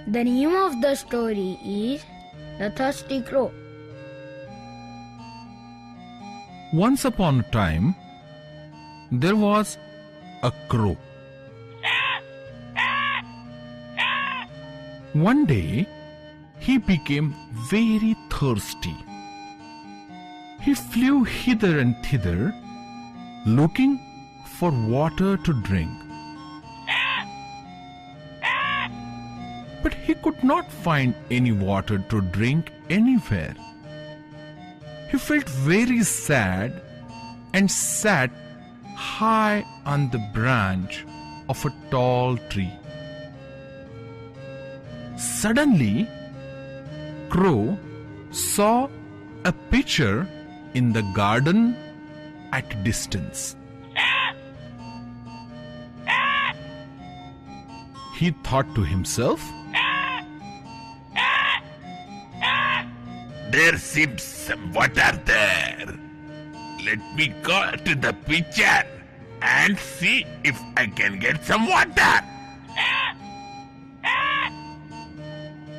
The name of the story is The Thirsty Crow. Once upon a time, there was a crow. One day, he became very thirsty. He flew hither and thither, looking for water to drink. But he could not find any water to drink anywhere. He felt very sad and sat high on the branch of a tall tree. Suddenly, Crow saw a pitcher in the garden at a distance. He thought to himself, "There seems some water there. Let me go to the pitcher and see if I can get some water."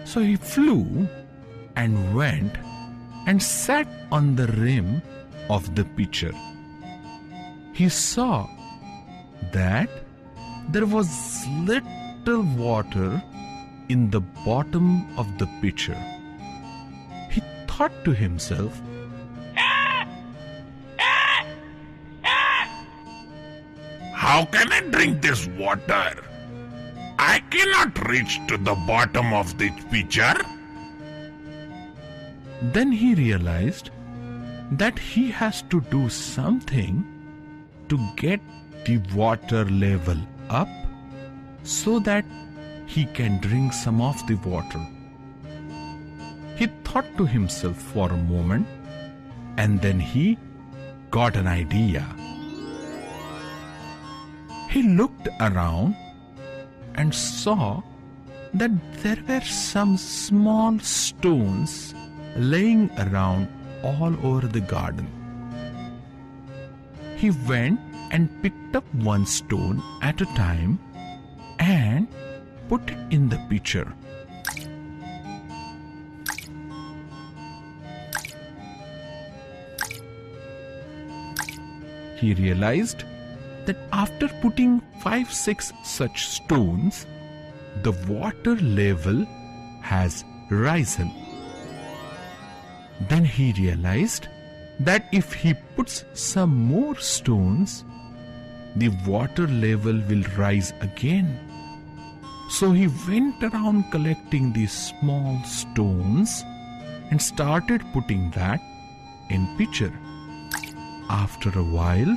So he flew and went and sat on the rim of the pitcher. He saw that there was little water in the bottom of the pitcher. He thought to himself, "How can I drink this water? I cannot reach to the bottom of this pitcher." Then he realized that he has to do something to get the water level up so that he can drink some of the water. He thought to himself for a moment and then he got an idea. He looked around and saw that there were some small stones laying around all over the garden. He went and picked up one stone at a time and put it in the pitcher. He realized that after putting 5-6 such stones, the water level has risen. Then he realized that if he puts some more stones, the water level will rise again. So he went around collecting these small stones and started putting that in pitcher. After a while,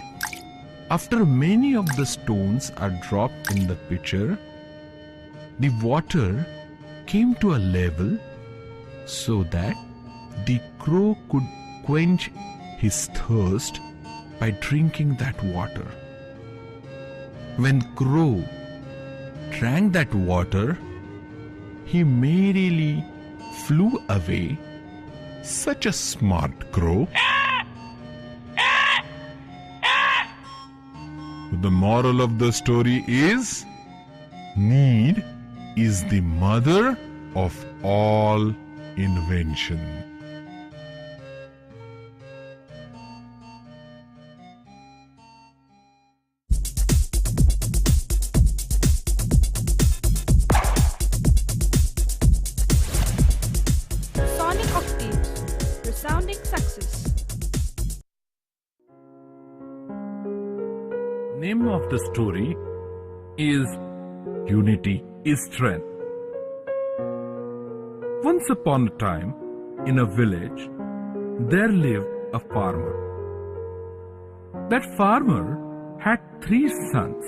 after many of the stones are dropped in the pitcher, the water came to a level so that the crow could quench his thirst by drinking that water. When Crow drank that water, he merrily flew away. Such a smart crow. The moral of the story is, need is the mother of all invention. Sonic Octaves, resounding success. Name of the story is Unity is Strength. Once upon a time, in a village, there lived a farmer. That farmer had 3 sons.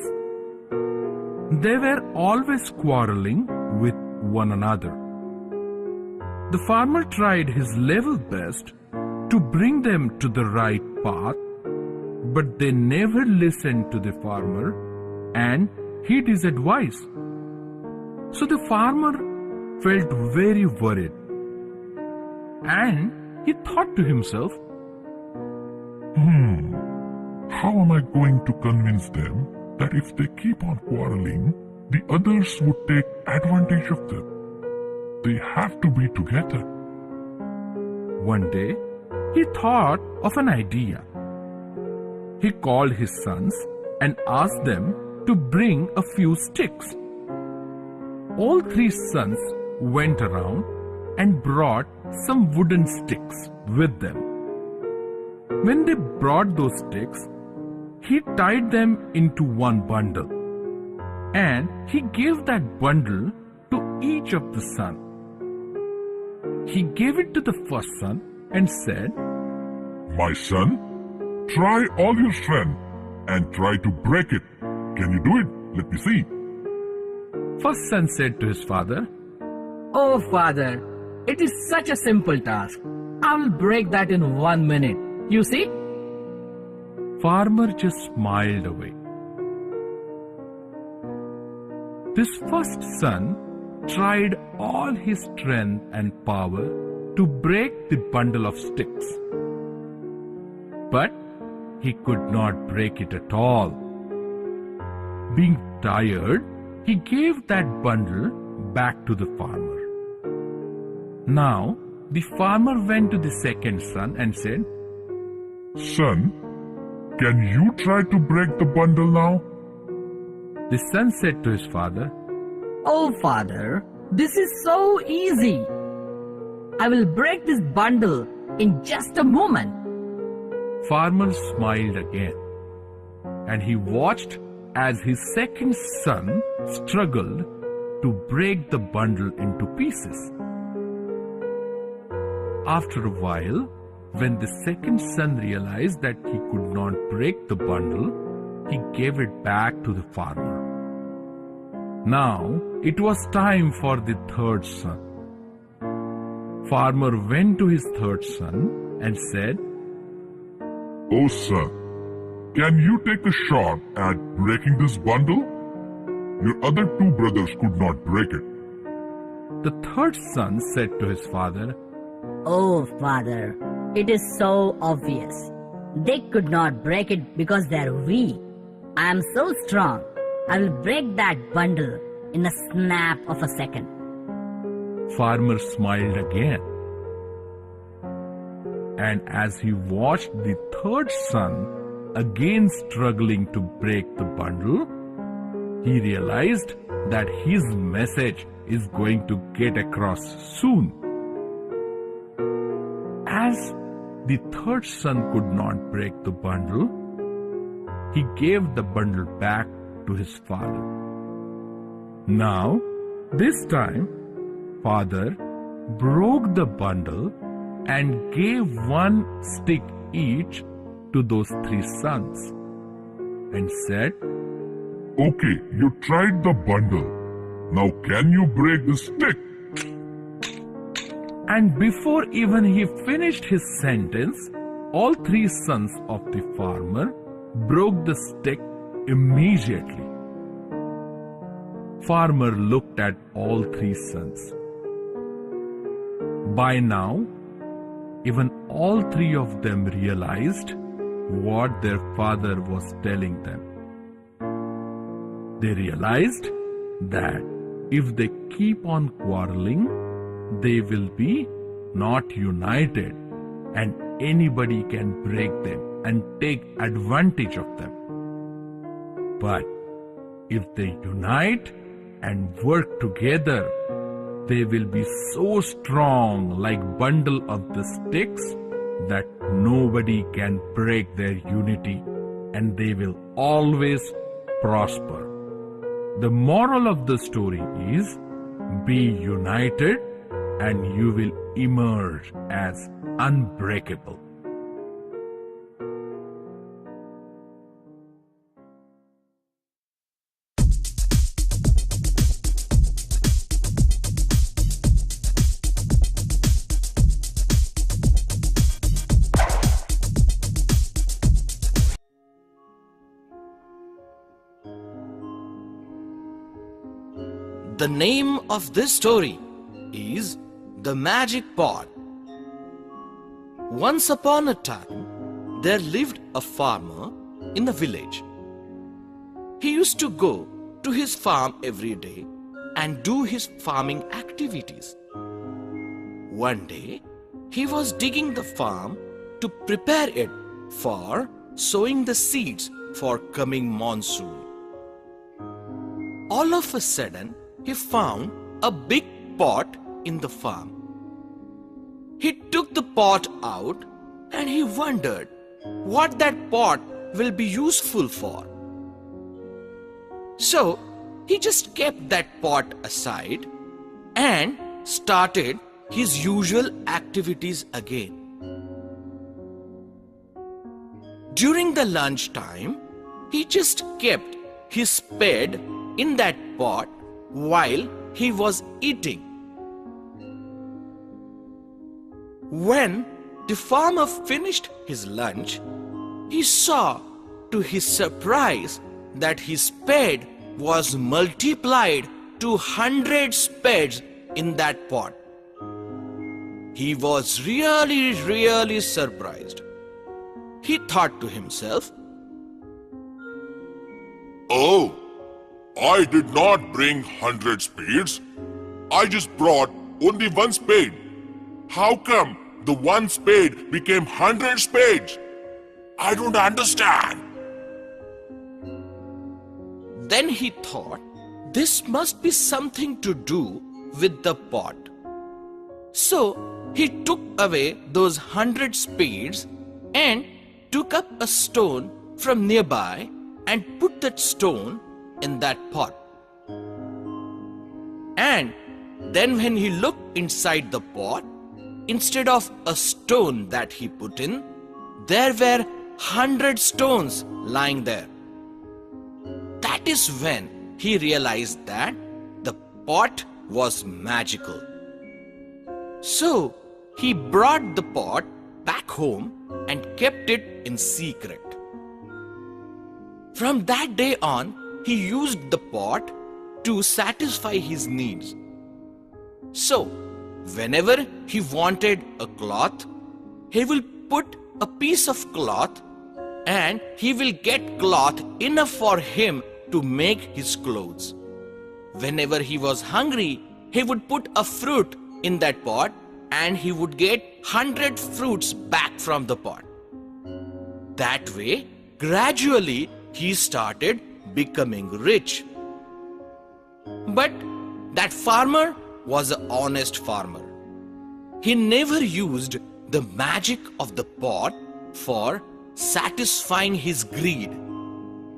They were always quarreling with one another. The farmer tried his level best to bring them to the right path, but they never listened to the farmer and heed his advice. So the farmer felt very worried and he thought to himself, How am I going to convince them that if they keep on quarreling, the others would take advantage of them? They have to be together. One day, he thought of an idea. He called his sons and asked them to bring a few sticks. All three sons went around and brought some wooden sticks with them. When they brought those sticks, he tied them into one bundle, and he gave that bundle to each of the sons. He gave it to the first son and said, My son, try all your strength and try to break it. Can you do it? Let me see. First son said to his father, Oh, father, it is such a simple task. I will break that in 1 minute. You see? Farmer just smiled away. This first son tried all his strength and power to break the bundle of sticks. But he could not break it at all. Being tired, he gave that bundle back to the farmer. Now, the farmer went to the second son and said, Son, can you try to break the bundle now? The son said to his father, Oh, father, this is so easy. I will break this bundle in just a moment. Farmer smiled again, and he watched as his second son struggled to break the bundle into pieces. After a while, when the second son realized that he could not break the bundle, he gave it back to the farmer. Now it was time for the third son. Farmer went to his third son and said, Oh, son, can you take a shot at breaking this bundle? Your other two brothers could not break it. The third son said to his father, Oh, father, it is so obvious. They could not break it because they are weak. I am so strong. I will break that bundle in a snap of a second. Farmer smiled again. And as he watched the third son again struggling to break the bundle, he realized that his message is going to get across soon. As the third son could not break the bundle, he gave the bundle back to his father. Now, this time, father broke the bundle and gave one stick each to those three sons and said, Okay, you tried the bundle. Now can you break the stick? And before even he finished his sentence, all three sons of the farmer broke the stick immediately. Farmer looked at all three sons. By now, even all three of them realized what their father was telling them. They realized that if they keep on quarreling, they will be not united, and anybody can break them and take advantage of them. But if they unite and work together, they will be so strong like bundle of the sticks that nobody can break their unity, and they will always prosper. The moral of the story is, be united and you will emerge as unbreakable. The name of this story is The Magic Pot. Once upon a time, there lived a farmer in the village. He used to go to his farm every day and do his farming activities. One day, he was digging the farm to prepare it for sowing the seeds for coming monsoon. All of a sudden, he found a big pot in the farm. He took the pot out and he wondered what that pot will be useful for. So, he just kept that pot aside and started his usual activities again. During the lunch time, he just kept his spade in that pot while he was eating. When the farmer finished his lunch, he saw to his surprise that his spade was multiplied to 100 spades in that pot. He was really surprised. He thought to himself, Oh, I did not bring 100 spades. I just brought only one spade. How come the one spade became 100 spades? I don't understand. Then he thought this must be something to do with the pot. So he took away those 100 spades and took up a stone from nearby and put that stone in that pot. And then when he looked inside the pot, instead of a stone that he put in, there were 100 stones lying there. That is when he realized that the pot was magical. So he brought the pot back home and kept it in secret. From that day on, he used the pot to satisfy his needs. So, whenever he wanted a cloth, he will put a piece of cloth and he will get cloth enough for him to make his clothes. Whenever he was hungry, he would put a fruit in that pot and he would get 100 fruits back from the pot. That way, gradually, he started becoming rich. But that farmer was an honest farmer. He never used the magic of the pot for satisfying his greed.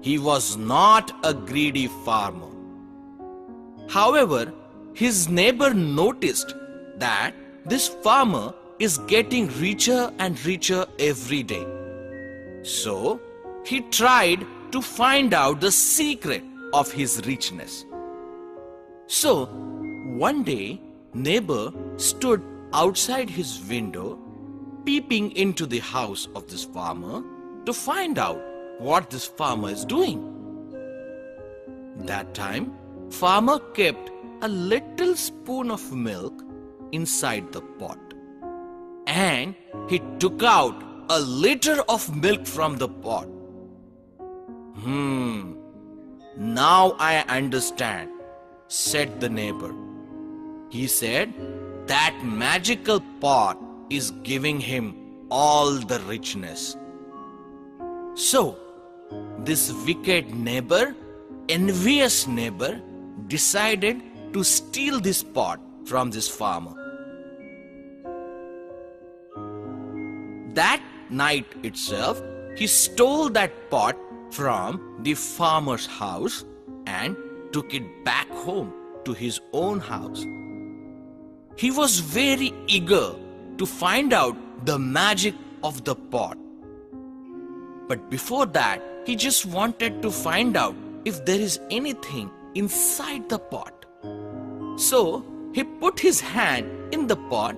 He was not a greedy farmer. However, his neighbor noticed that this farmer is getting richer and richer every day. So, he tried to find out the secret of his richness. So, one day, neighbor stood outside his window, peeping into the house of this farmer to find out what this farmer is doing. That time, farmer kept a little spoon of milk inside the pot. And he took out a liter of milk from the pot. Now I understand, said the neighbor. He said that magical pot is giving him all the richness. So, this wicked neighbor, envious neighbor, decided to steal this pot from this farmer. That night itself, he stole that pot from the farmer's house and took it back home to his own house. He was very eager to find out the magic of the pot. But before that, he just wanted to find out if there is anything inside the pot. So he put his hand in the pot,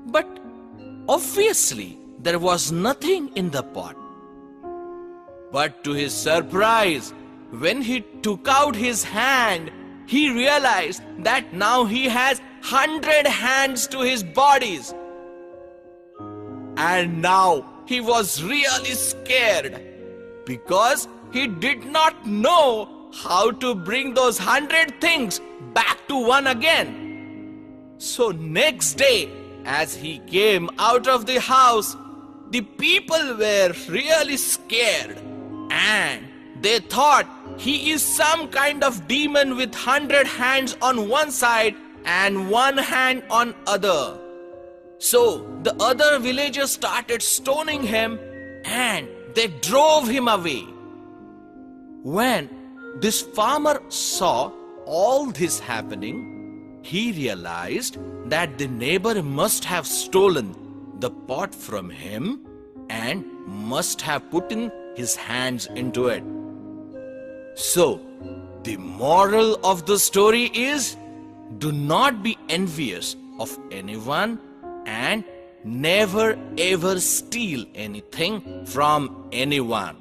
but obviously there was nothing in the pot. But to his surprise, when he took out his hand, he realized that now he has 100 hands to his bodies. And now he was really scared because he did not know how to bring those 100 things back to one again. So next day, as he came out of the house, the people were really scared and they thought he is some kind of demon with 100 hands on one side and one hand on other. So the other villagers started stoning him and they drove him away. When this farmer saw all this happening, he realized that the neighbor must have stolen the pot from him and must have put in his hands into it. So, the moral of the story is, do not be envious of anyone and never ever steal anything from anyone.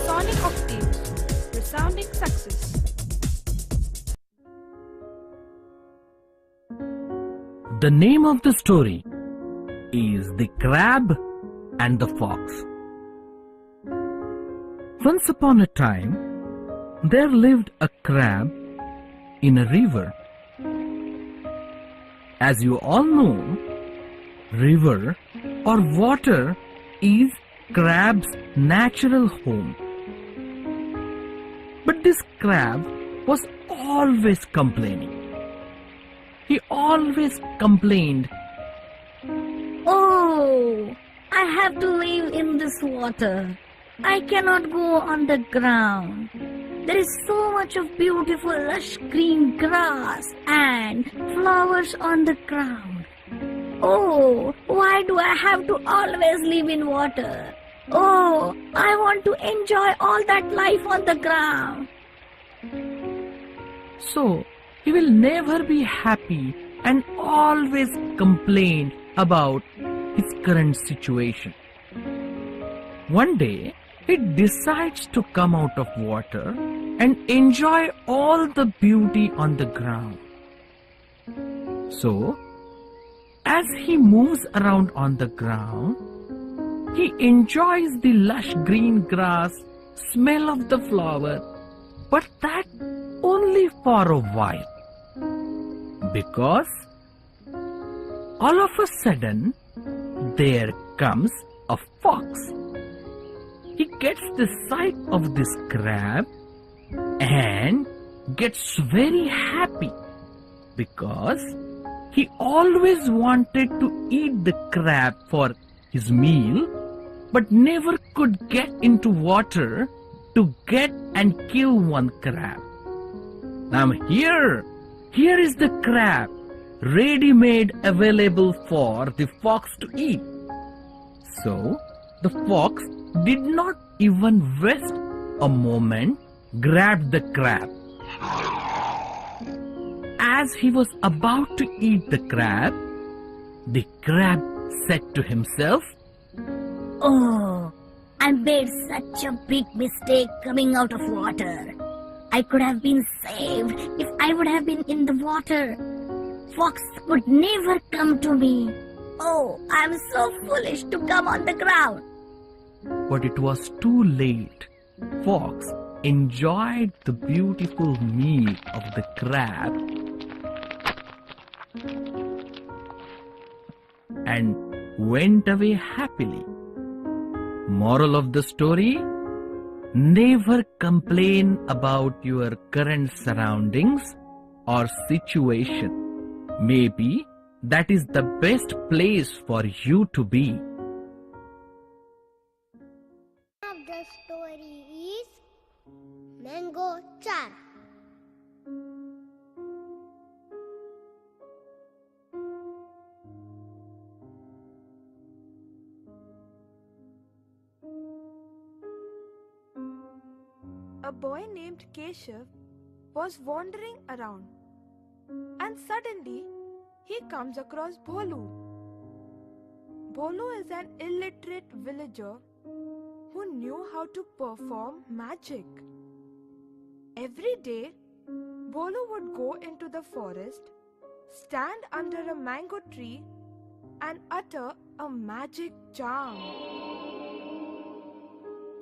Sonic octaves. Resounding success. The name of the story is The Crab and the Fox. Once upon a time, there lived a crab in a river. As you all know, river or water is crab's natural home. But this crab was always complaining. He always complained, Oh, I have to live in this water. I cannot go on the ground. There is so much of beautiful lush green grass and flowers on the ground. Oh, why do I have to always live in water? Oh, I want to enjoy all that life on the ground. so he will never be happy and always complain about his current situation. One day, he decides to come out of water and enjoy all the beauty on the ground. So, as he moves around on the ground, he enjoys the lush green grass, smell of the flower, but that only for a while. Because all of a sudden, there comes a fox. He gets the sight of this crab and gets very happy because he always wanted to eat the crab for his meal but never could get into water to get and kill one crab. Now here is the crab ready-made available for the fox to eat. So the fox did not even waste a moment, grabbed the crab. As he was about to eat the crab said to himself, Oh, I made such a big mistake coming out of water. I could have been saved if I would have been in the water. Fox would never come to me. Oh, I am so foolish to come on the ground. but it was too late. Fox enjoyed the beautiful meal of the crab and went away happily. Moral of the story: never complain about your current surroundings or situation. Maybe that is the best place for you to be. Of the story is Mango Char. A boy named Keshav was wandering around and suddenly he comes across Bholu. Bholu is an illiterate villager who knew how to perform magic. Every day, Bholu would go into the forest, stand under a mango tree and utter a magic charm.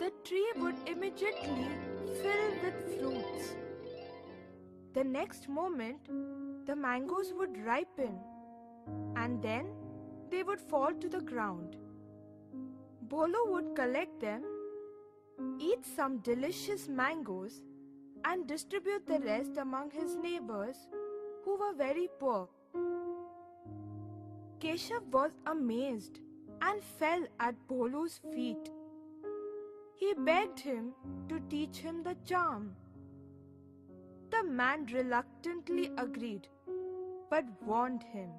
the tree would immediately fill with fruits. The next moment, the mangoes would ripen, and then they would fall to the ground. Bolo would collect them, eat some delicious mangoes, and distribute the rest among his neighbors who were very poor. Keshav was amazed and fell at Bolu's feet. He begged him to teach him the charm. The man reluctantly agreed, but warned him.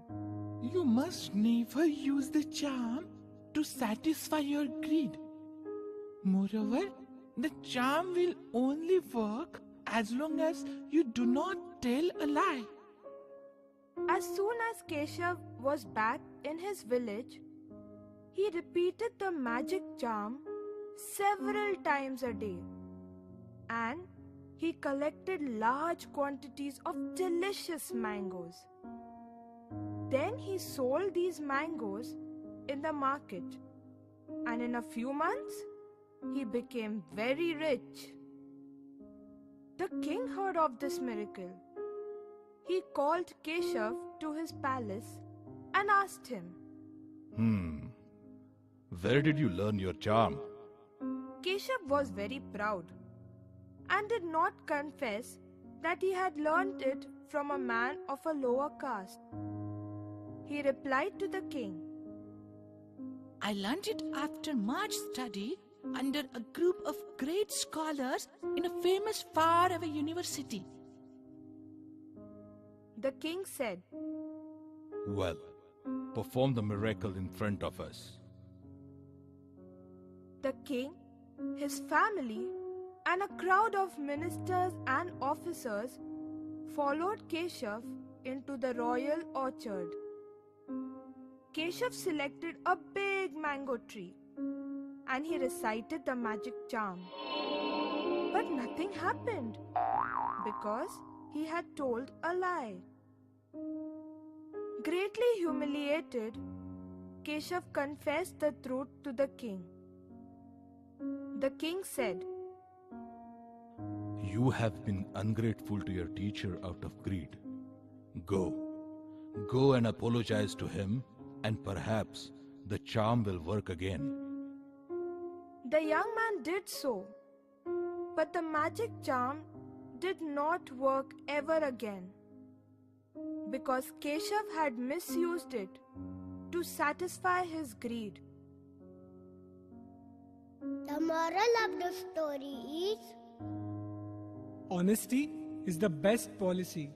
You must never use the charm to satisfy your greed. Moreover, the charm will only work as long as you do not tell a lie. As soon as Keshav was back in his village, he repeated the magic charm several times a day, and he collected large quantities of delicious mangoes. Then he sold these mangoes in the market, and in a few months, he became very rich. The king heard of this miracle. He called Keshav to his palace and asked him, Where did you learn your charm? Keshav was very proud and did not confess that he had learnt it from a man of a lower caste. He replied to the king, I learned it after much study under a group of great scholars in a famous faraway university. The king said, Well, perform the miracle in front of us. The king, his family, and a crowd of ministers and officers followed Keshav into the royal orchard. Keshav selected a big mango tree and he recited the magic charm. But nothing happened because he had told a lie. Greatly humiliated, Keshav confessed the truth to the king. The king said, You have been ungrateful to your teacher out of greed. Go and apologize to him, and perhaps the charm will work again. The young man did so, but the magic charm did not work ever again because Keshav had misused it to satisfy his greed. The moral of the story is honesty is the best policy.